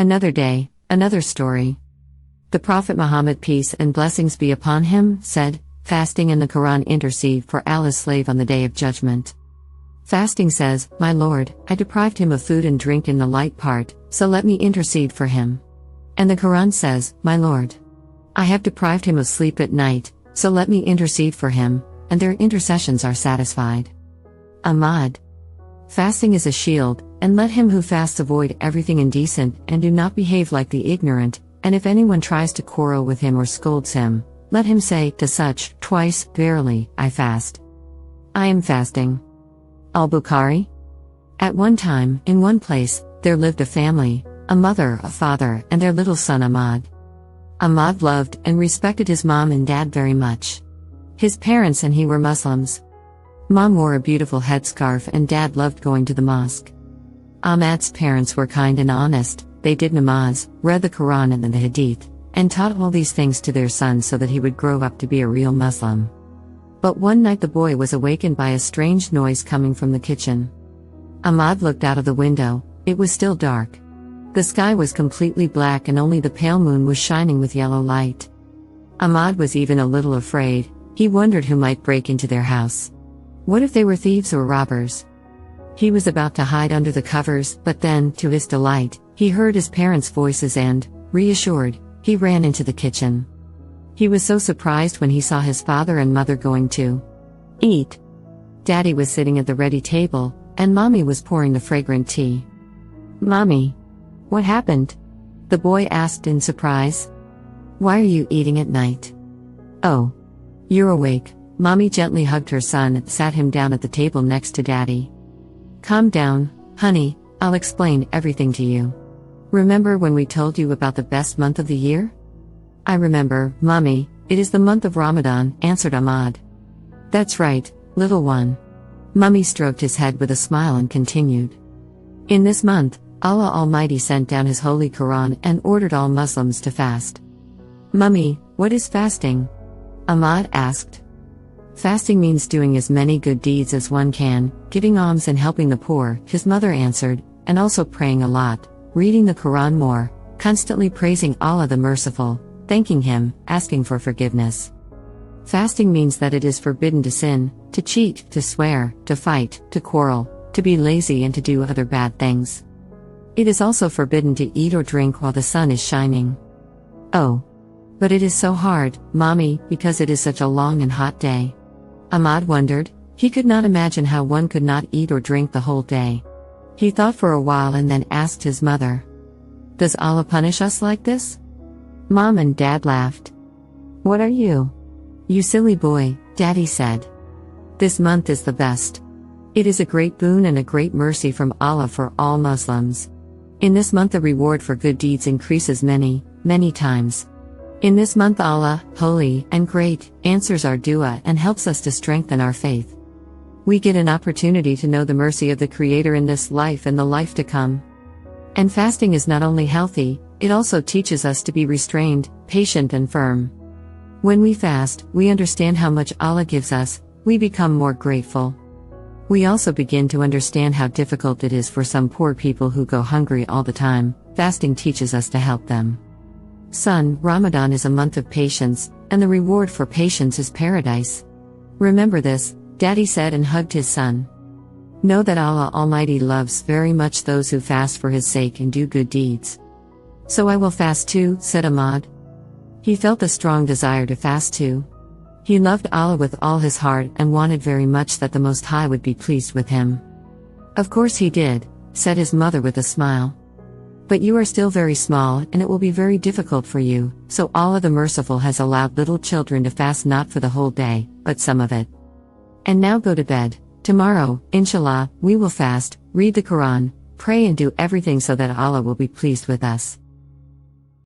Another day, another story. The Prophet Muhammad, peace and blessings be upon him, said, fasting and the Quran intercede for Allah's slave on the Day of Judgment. Fasting says, My Lord, I deprived him of food and drink in the light part, so let me intercede for him. And the Quran says, My Lord, I have deprived him of sleep at night, so let me intercede for him, and their intercessions are satisfied. Ahmad. Fasting is a shield, and let him who fasts avoid everything indecent and do not behave like the ignorant, and if anyone tries to quarrel with him or scolds him, let him say to such twice, Verily, I fast. I am fasting. Al-Bukhari. At one time, in one place, there lived a family, a mother, a father, and their little son Ahmad. Ahmad loved and respected his mom and dad very much. His parents and he were Muslims. Mom wore a beautiful headscarf and dad loved going to the mosque. Ahmad's parents were kind and honest, they did namaz, read the Quran and the Hadith, and taught all these things to their son so that he would grow up to be a real Muslim. But one night the boy was awakened by a strange noise coming from the kitchen. Ahmad looked out of the window, it was still dark. The sky was completely black and only the pale moon was shining with yellow light. Ahmad was even a little afraid, he wondered who might break into their house. What if they were thieves or robbers? He was about to hide under the covers, but then, to his delight, he heard his parents' voices and, reassured, he ran into the kitchen. He was so surprised when he saw his father and mother going to eat. Daddy was sitting at the ready table, and Mommy was pouring the fragrant tea. Mommy, what happened? The boy asked in surprise. Why are you eating at night? Oh, you're awake. Mommy gently hugged her son and sat him down at the table next to Daddy. Calm down, honey, I'll explain everything to you. Remember when we told you about the best month of the year? I remember, Mommy, it is the month of Ramadan, answered Ahmad. That's right, little one. Mommy stroked his head with a smile and continued. In this month, Allah Almighty sent down His holy Quran and ordered all Muslims to fast. Mommy, what is fasting? Ahmad asked. Fasting means doing as many good deeds as one can, giving alms and helping the poor, his mother answered, and also praying a lot, reading the Quran more, constantly praising Allah the Merciful, thanking Him, asking for forgiveness. Fasting means that it is forbidden to sin, to cheat, to swear, to fight, to quarrel, to be lazy and to do other bad things. It is also forbidden to eat or drink while the sun is shining. Oh. But it is so hard, Mommy, because it is such a long and hot day. Ahmad wondered, he could not imagine how one could not eat or drink the whole day. He thought for a while and then asked his mother. Does Allah punish us like this? Mom and Dad laughed. What are you? You silly boy, Daddy said. This month is the best. It is a great boon and a great mercy from Allah for all Muslims. In this month the reward for good deeds increases many, many times. In this month Allah, holy and great, answers our dua and helps us to strengthen our faith. We get an opportunity to know the mercy of the Creator in this life and the life to come. And fasting is not only healthy, it also teaches us to be restrained, patient and firm. When we fast, we understand how much Allah gives us, we become more grateful. We also begin to understand how difficult it is for some poor people who go hungry all the time. Fasting teaches us to help them. Son, Ramadan is a month of patience, and the reward for patience is paradise. Remember this, Daddy said and hugged his son. Know that Allah Almighty loves very much those who fast for His sake and do good deeds. So I will fast too, said Ahmad. He felt a strong desire to fast too. He loved Allah with all his heart and wanted very much that the Most High would be pleased with him. Of course he did, said his mother with a smile. But you are still very small and it will be very difficult for you, so Allah the Merciful has allowed little children to fast not for the whole day, but some of it. And now go to bed. Tomorrow, inshallah, we will fast, read the Quran, pray and do everything so that Allah will be pleased with us.